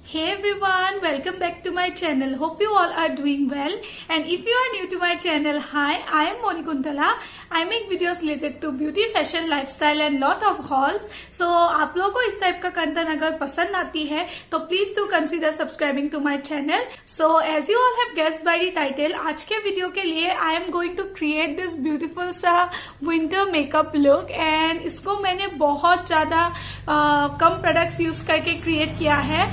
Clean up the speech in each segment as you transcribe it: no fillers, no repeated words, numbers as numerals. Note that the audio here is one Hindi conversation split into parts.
Hey everyone, welcome back to my channel. Hope you all are doing well. And if you are new to my channel, hi, I am Moni Kuntala. I make videos related to beauty, fashion, lifestyle and lot of hauls. So आप लोगों को इस टाइप का कंटेंट अगर पसंद आती है तो please to consider subscribing to my channel. So as you all have guessed by the title, आज के वीडियो के लिए I am going to create this beautiful सा विंटर मेकअप लुक. एंड इसको मैंने बहुत ज्यादा कम प्रोडक्ट्स यूज करके क्रिएट किया है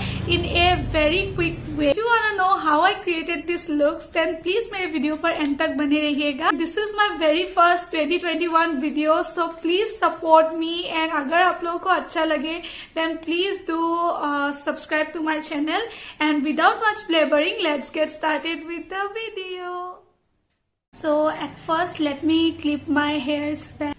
in a very quick way. If you wanna know how I created these looks, then please मेरे वीडियो पर end तक बने रहिएगा. This is my very first 2021 video, so please support me. And अगर आप लोगों को अच्छा लगे, then please do subscribe to my channel. And without much blabbering, let's get started with the video. So at first, let me clip my hairs back.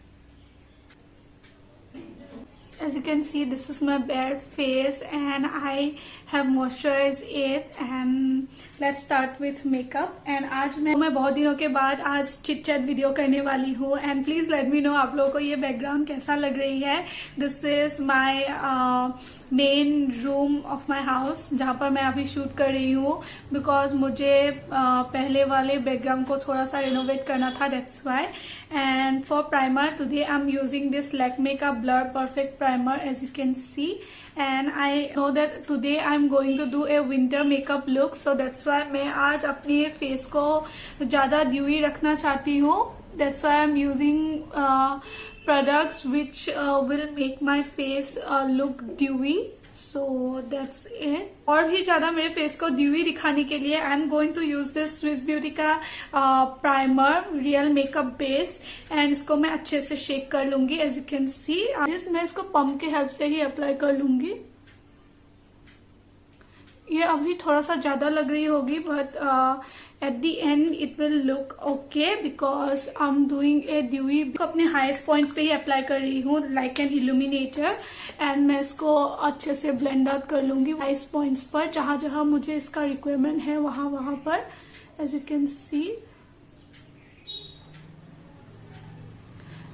As you can see, this is my bare face and I have moisturized it. And let's start with makeup. And आज मैं बहुत दिनों के बाद आज चिट चैट वीडियो करने वाली हूँ. And please let me know आप लोगों को ये बैकग्राउंड कैसा लग रही है. This is my main room of my house जहाँ पर मैं अभी शूट कर रही हूँ. बिकॉज मुझे पहले वाले बैकग्राउंड को थोड़ा सा रिनोवेट करना था, that's why. And for primer, today I'm using this Lakme ka Blur Perfect Primer, as you can see. And I know that today I'm going to do a winter makeup look, so that's why मैं आज अपने face को ज़्यादा dewy रखना चाहती हूँ. That's why I'm using products which will make my face look dewy. So that's it. और भी ज्यादा मेरे फेस को ड्यूई दिखाने के लिए I am going to use this Swiss Beauty का primer real makeup base. And इसको मैं अच्छे से शेक कर लूंगी. एज यू कैन सी, मैं इसको पंप के हेल्प से ही अप्लाई कर लूंगी. ये अभी थोड़ा सा ज्यादा लग रही होगी, but at the end it will look okay because I am doing a dewy. अपने हाईएस्ट पॉइंट्स पे ही अप्लाई कर रही हूँ लाइक एन इल्यूमिनेटर. एंड मैं इसको अच्छे से ब्लेंड आउट कर लूंगी हाईएस्ट पॉइंट्स पर, जहां जहां मुझे इसका रिक्वायरमेंट है वहां पर. As you can see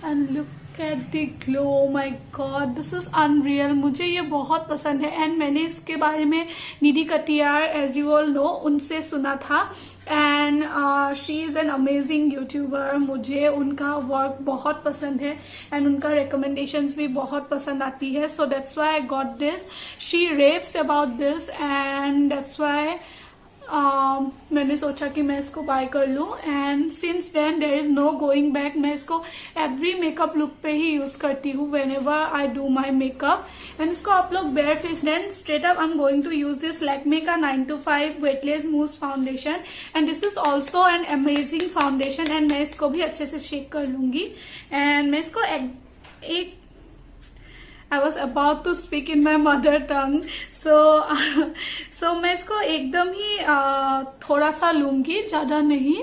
and look at the glow. My god, this is unreal. मुझे ये बहुत पसंद है. एंड मैंने इसके बारे में Nidhi Katiyar, as you all know, उनसे सुना था. And she is an amazing YouTuber. मुझे उनका वर्क बहुत पसंद है एंड उनका रिकमेंडेशंस भी बहुत पसंद आती है. So that's why I got this. She raves about this and that's why मैंने सोचा कि मैं इसको बाय कर लूं. And since then there is no going back. मैं इसको एवरी मेकअप लुक पे ही यूज करती हूँ whenever I do my makeup. And इसको आप लोग bare face. Then straight up I am going to use this Lakme का 925 weightless mousse foundation. And this is also an amazing foundation. And मैं इसको भी अच्छे से शेक कर लूंगी. एंड मैं इसको एक I was about to speak in my mother tongue. So मैं इसको एकदम ही थोड़ा सा लूंगी, ज्यादा नहीं,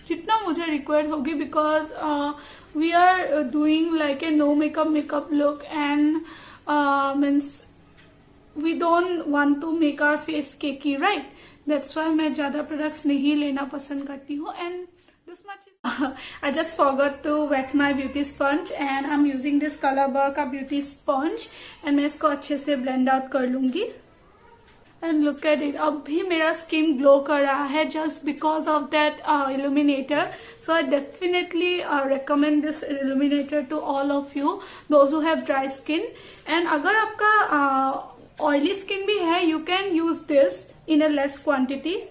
जितना मुझे रिक्वायर्ड होगी. Because we are doing like a no makeup look and means we don't want to make our face cakey, right. That's why मैं ज्यादा प्रोडक्ट्स नहीं लेना पसंद करती हूँ. And this much is I just forgot to wet my beauty sponge and I'm using this Color Bar का beauty sponge. and मैं इसको अच्छे से blend out कर लूंगी. and look at it, अब भी मेरा skin glow कर रहा है just because of that illuminator. so I definitely recommend this illuminator to all of you, those who have dry skin. and अगर आपका oily skin भी है, you can use this in a less quantity.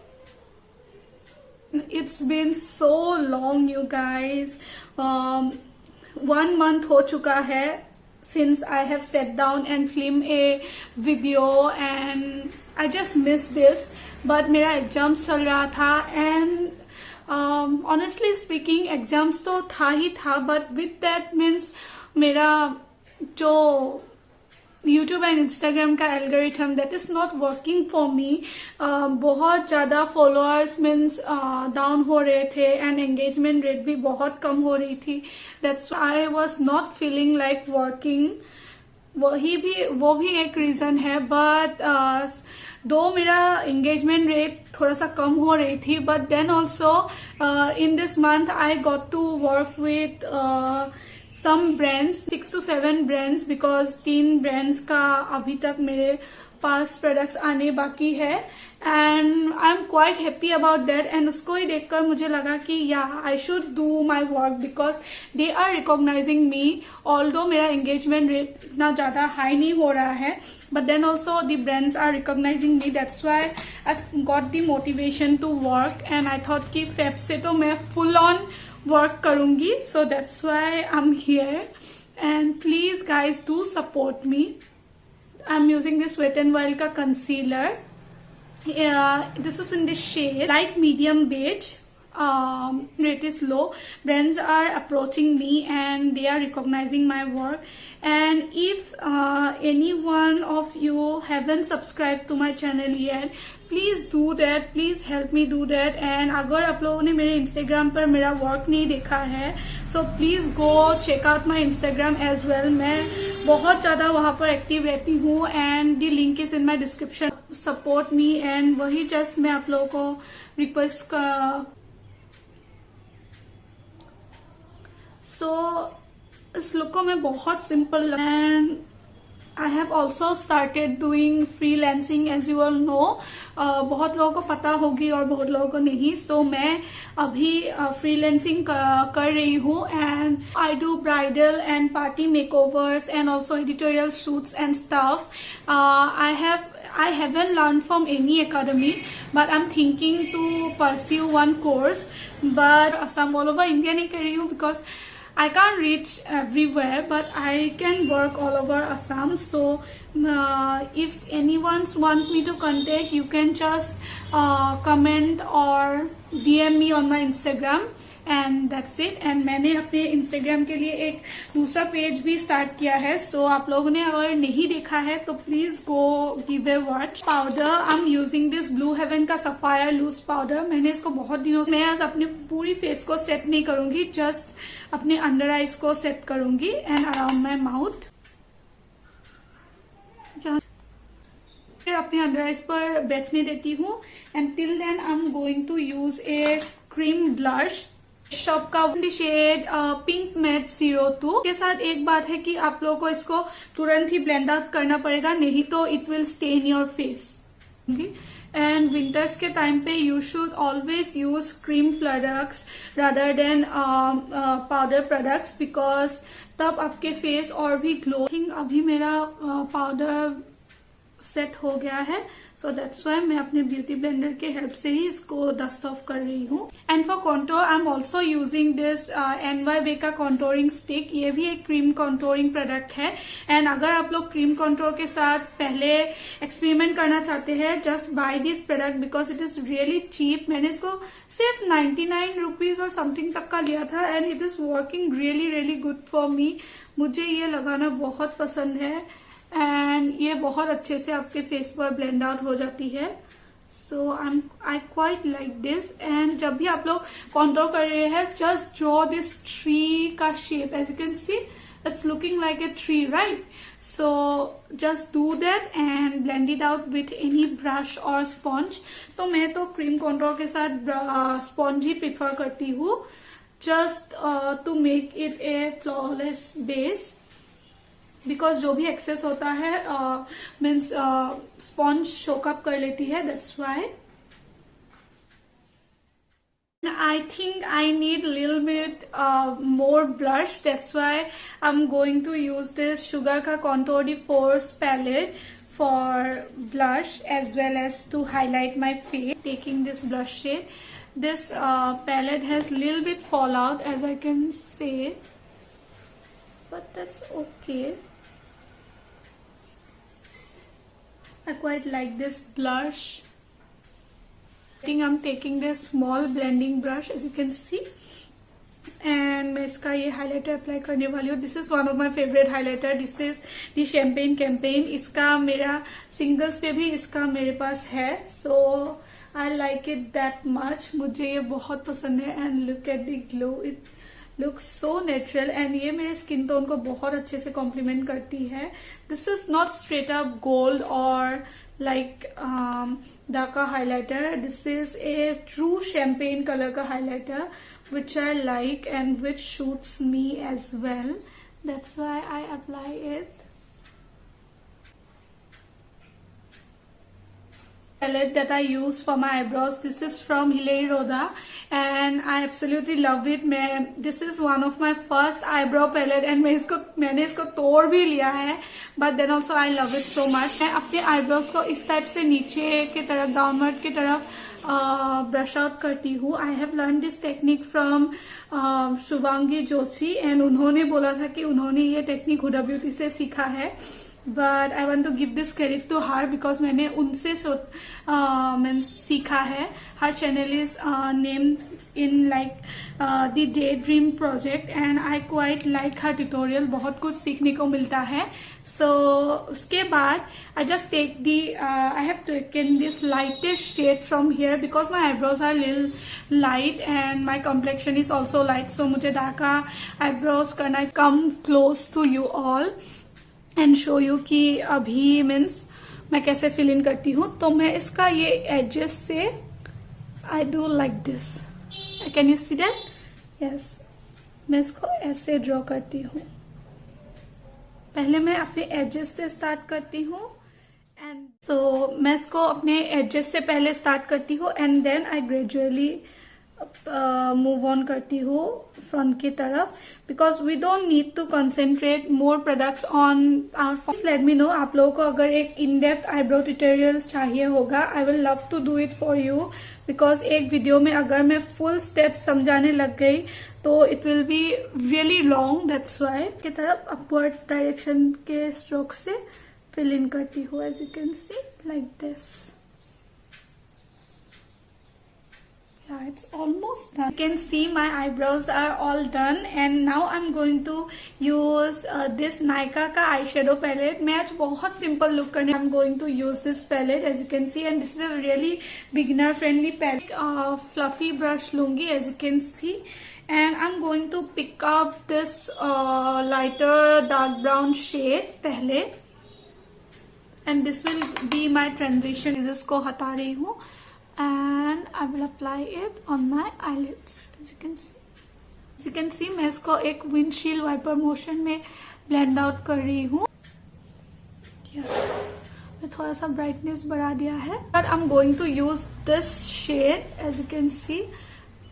It's been so long, you guys. 1 month हो चुका है since I have sat down and filmed a video and I just missed this. But मेरा एग्जाम्स चल रहा था and honestly speaking एग्जाम्स तो था ही था, but with that means मेरा जो YouTube एंड Instagram का algorithm that is not working for me. बहुत ज्यादा फॉलोअर्स मीन्स डाउन हो रहे थे एंड एंगेजमेंट रेट भी बहुत कम हो रही थी. That's I was not feeling like working. वो भी एक रीजन है. बट दो मेरा एंगेजमेंट रेट थोड़ा सा कम हो रही थी, but then also in this month I got to work with some brands, 6 to 7 brands, because 3 brands का अभी तक मेरे पास प्रोडक्ट्स आने बाकी है and I am quite happy about that. And उसको ही देखकर मुझे लगा कि या I should do my work because they are recognising me. Although मेरा एंगेजमेंट रेट इतना ज़्यादा हाई नहीं हो रहा है, but then also the brands are recognising me, that's why I got the motivation to work. And I thought कि फेब से तो मैं फुल ऑन वर्क करूंगी, so that's why I am here. And please guys do support me. I am using this wet and wild का concealer. This is in the shade light medium beige. Rate is low. Brands are approaching me and they are recognizing my work. And if any one of you haven't subscribed to my channel yet, please do that. Please help me do that. And अगर आप लोगों ने मेरे Instagram पर मेरा work नहीं देखा है, so please go check out my Instagram as well. मैं बहुत ज़्यादा वहाँ पर एक्टिव रहती हूँ and the link is in my description. Support me and वही जस्ट मैं आप लोगों को रिक्वेस्ट का इस लुक को मैं बहुत simple and I have also started doing freelancing as you all know. बहुत लोगों को पता होगी और बहुत लोगों को नहीं. सो मैं अभी फ्रीलांसिंग कर रही हूँ and I do bridal and party makeovers and also editorial shoots and stuff. I haven't learned from any academy, but I'm thinking to pursue one course. But Assam all over India नहीं कर रही हूँ because I can't reach everywhere, but I can work all over Assam. So if anyone wants me to contact, you can just comment or DM me on my Instagram and that's it. And मैंने अपने Instagram के लिए एक दूसरा पेज भी स्टार्ट किया है. सो आप लोगों ने अगर नहीं देखा है तो please go give a watch. Powder I am using this blue heaven का सफायर लूज पाउडर. मैंने इसको बहुत दिनों से, मैं आज अपने पूरी फेस को सेट नहीं करूंगी, जस्ट अपने अंडर आईज को सेट करूंगी एंड अराउंड माई माउथ. फिर अपने अंडर आईज पर बैठने देती हूँ and till then I am going to use a cream blush shop का शेड पिंक मैट 02 के साथ. एक बात है कि आप लोगों को इसको तुरंत ही ब्लेंड आउट करना पड़ेगा, नहीं तो it will stain your face. And winters के टाइम पे you should always use cream products rather than powder products because तब आपके फेस और भी ग्लो. अभी मेरा पाउडर सेट हो गया है, सो दैट्स वाई मैं अपने ब्यूटी ब्लेंडर के हेल्प से ही इसको डस्ट ऑफ कर रही हूँ. And for contour I am also using this NYB का कॉन्टोरिंग स्टिक. ये भी एक क्रीम कॉन्टोरिंग प्रोडक्ट है. एंड अगर आप लोग क्रीम कॉन्टोर के साथ पहले एक्सपेरिमेंट करना चाहते हैं, just buy this product because it is really cheap. मैंने इसको सिर्फ 99 रुपीज और समथिंग तक का लिया था and it is working really really good for me. मुझे ये लगाना बहुत पसंद है एंड ये बहुत अच्छे से आपके फेस पर ब्लेंड आउट हो जाती है. So I quite like this. एंड जब भी आप लोग कॉन्टोर कर रहे हैं, जस्ट ड्रॉ दिस ट्री का shape. As you can see it's looking like a tree, right? So just do that and blend it out with any brush और स्पॉन्ज. तो मैं तो क्रीम कॉन्टोर के साथ स्पॉन्ज ही प्रिफर करती हूँ, just to make it a flawless base. Because जो भी एक्सेस होता है मीन्स स्पॉन्ज शोकअप कर लेती है, that's why. I think I need a little bit more blush. That's why I'm going to use this Sugar ka Contour de Force palette for blush as well as to highlight my face. Taking this blush shade. This palette has a little bit fallout as I can say, but that's okay. I quite like this blush. I think I'm taking this small blending brush as you can see and मैं इसका ये हाइलाइटर अप्लाई करने वाली हूँ. This is one of my favourite highlighter. This is the champagne campaign. इसका मेरा सिंगल्स पे भी इसका मेरे पास है. So I like it that much. मुझे ये बहुत पसंद है and look at the glow. It looks so natural and ये मेरे स्किन टोन को बहुत अच्छे से कॉम्प्लीमेंट करती है. This is not straight up gold और लाइक डाका highlighter. This is a true champagne colour का highlighter which I like and which suits me as well. That's why I apply it. palette that I use for my eyebrows. This is from Hilary Roda and I absolutely love it. This is one of my first eyebrow palette and मैंने इसको तोड़ भी लिया है, but then also I love it so much. मैं अपने eyebrows को इस टाइप से नीचे की तरफ, डाउनवर्ड की तरफ ब्रश आउट करती हूँ. I have learn this technique from Shubhangi Joshi and उन्होंने बोला था कि उन्होंने ये टेक्निक हुडा ब्यूटी से सीखा है. But I want to give this credit to her because मैंने उनसे मैंने सीखा है. Her channel is name in like the day dream project and I quite like her tutorial. बहुत कुछ सीखने को मिलता है. सो उसके बाद I just take the I have taken this lightest shade from here because my eyebrows are little light and my complexion is also light. So मुझे डार्क आईब्रोज करना. Come close to you all and show you कि अभी मीन्स मैं कैसे फिल इन करती हूँ. तो मैं इसका ये एजेस से I do like this. Can you see that? Yes, मैं इसको ऐसे ड्रॉ करती हूँ. पहले मैं अपने एजेस से स्टार्ट करती हूँ एंड सो मैं इसको अपने एजेस से पहले स्टार्ट करती हूँ and then I gradually move on करती हूँ फ्रंट की तरफ because we don't need to concentrate more products on our face. Let me know आप लोगों को अगर एक इन डेप्थ आईब्रो ट्यूटोरियल चाहिए होगा. I will love to do it for you because एक वीडियो में अगर मैं फुल स्टेप समझाने लग गई तो it will be really long. That's why की तरफ अपवर्ड डायरेक्शन के स्ट्रोक से फिल इन करती हूँ as you can see like this. Yeah, it's almost done. You can see my eyebrows are all done and now I'm going to use this Nykaa का eyeshadow palette. मैं आज बहुत simple look करने. I'm going to use this palette as you can see and this is a really beginner friendly palette. Fluffy brush लूंगी as you can see and I'm going to pick up this lighter dark brown shade पहले and this will be my transition. इसको हटा रही हूँ and I will apply it on my eyelids as you can see. As you can see मैं इसको एक windshield wiper motion में blend out कर रही हूँ. मैं थोड़ा सा brightness बढ़ा दिया है. But I'm going to use this shade as you can see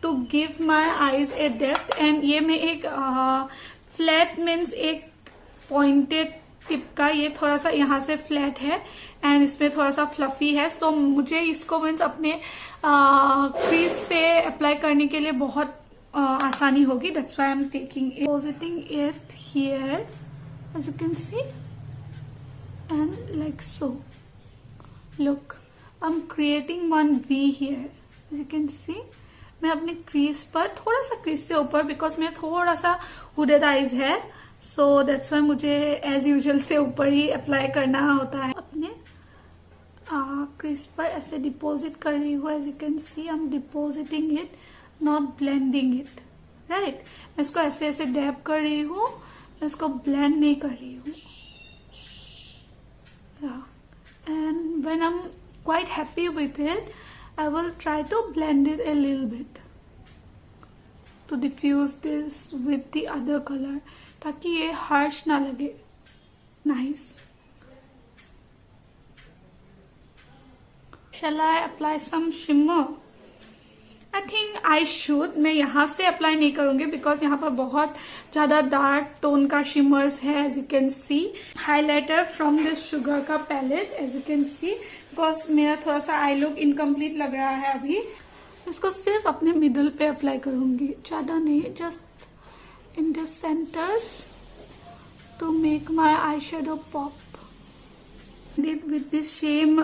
to give my eyes a depth and ये मैं एक flat means एक pointed टिप का. ये थोड़ा सा यहाँ से फ्लैट है एंड इसमें थोड़ा सा फ्लफी है. सो मुझे इसको मीन्स अपने क्रीज पे अप्लाई करने के लिए बहुत आसानी होगी. That's why I am taking it, depositing it here as you can see and like so. Look, I am creating one V here as you can see. मैं अपने क्रीज पर थोड़ा सा क्रीज से ऊपर बिकॉज मेरा थोड़ा सा हुडेड आईज है सो दैट्स वाई मुझे एज यूजुअल से ऊपर ही अप्लाई करना होता है. अपने क्रीज पर ऐसे डिपॉजिट कर रही हूँ as you can see. I am depositing it not blending it. Right, मैं इसको ऐसे ऐसे डैब कर रही हूँ. मैं इसको ब्लेंड नहीं कर रही हूँ. And when I am quite happy with it I will try to blend it a little bit to diffuse this with the other color ताकि ये harsh ना लगे. Nice. Shall I apply some shimmer? I think I should. मैं यहाँ से अप्लाई नहीं करूंगी बिकॉज यहाँ पर बहुत ज्यादा डार्क टोन का शिमर्स है as you can see. Highlighter from this Sugar का palette as you can see because मेरा थोड़ा सा आई लुक इनकम्प्लीट लग रहा है अभी. इसको सिर्फ अपने मिडल पे अप्लाई करूंगी, ज्यादा नहीं, just in the centres to make my eye shadow pop. With this same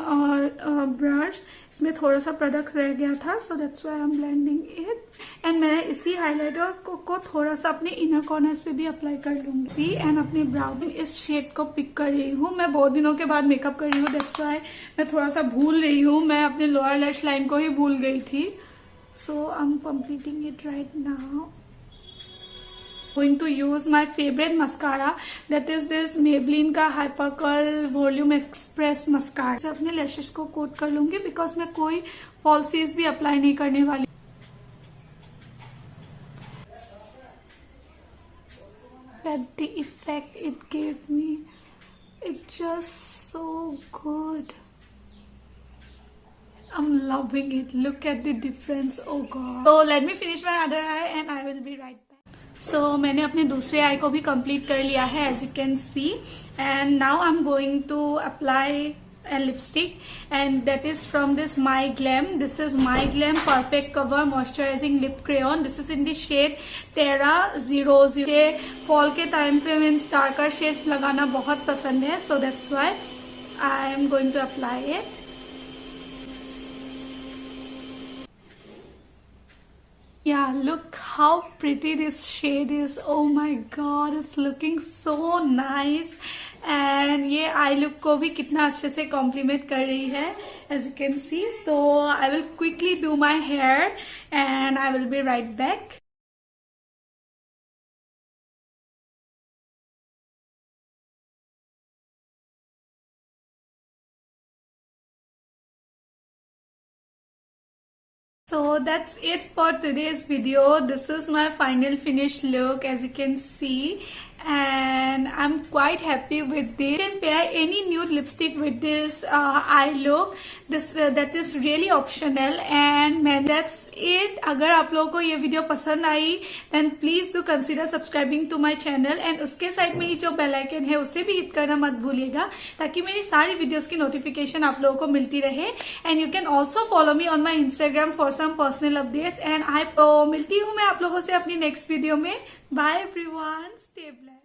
brush इसमें थोड़ा सा प्रोडक्ट रह गया था so that's why I'm blending it and मैं इसी हाइलाइटर को थोड़ा सा अपने इनर कॉर्नर्स पे भी अप्लाई कर लूंगी एंड अपने ब्राउ में इस शेड को पिक कर रही हूँ. मैं बहुत दिनों के बाद मेकअप कर रही हूँ that's why मैं थोड़ा सा भूल रही हूँ. मैं अपने लोअर लैश लाइन को ही भूल गई थी. so I'm completing it right now. Going to use my favorite mascara that is this Maybelline का Hyper Curl Volume Express mascara. मैं अपने लैशेस को कोट कर लूंगी बिकॉज मैं कोई फॉल्सीज भी अप्लाई नहीं करने वाली. But the effect it gave me, it's just so good. I'm loving it. Look at the difference. Oh god. So let me finish my other eye and I will be right back. So मैंने अपने दूसरे आई को भी कंप्लीट कर लिया है, as you can see. And now I'm going to apply a lipstick, and that is from this My Glam. This is My Glam Perfect Cover Moisturizing Lip Crayon. This is in the shade Terra 00. Fall के टाइम पे मीन्स डार्कर शेड्स लगाना बहुत पसंद है, so that's why I am going to apply it. Yeah, look how pretty this shade is. Oh my god, it's looking so nice. And ये आई लुक को भी कितना अच्छे से कॉम्प्लीमेंट कर रही है, as you can see. So I will quickly do my hair and I will be right back. So that's it for today's video. This is my final finished look, as you can see, and I'm quite happy with this. You can pair any nude lipstick with this eye look. That is really optional. And that's it. अगर आप लोगों को ये वीडियो पसंद आई then please do consider subscribing to my channel, and उसके साइड में ही जो बेल आइकन है उसे भी हिट करना मत भूलिएगा, ताकि मेरी सारी वीडियोस की नोटिफिकेशन आप लोगों को मिलती रहे. And you can also follow me on my Instagram for some personal updates. And I मिलती हूँ मैं आप लोगों से अपनी नेक्स्ट वीडियो में. Bye everyone, stay blessed.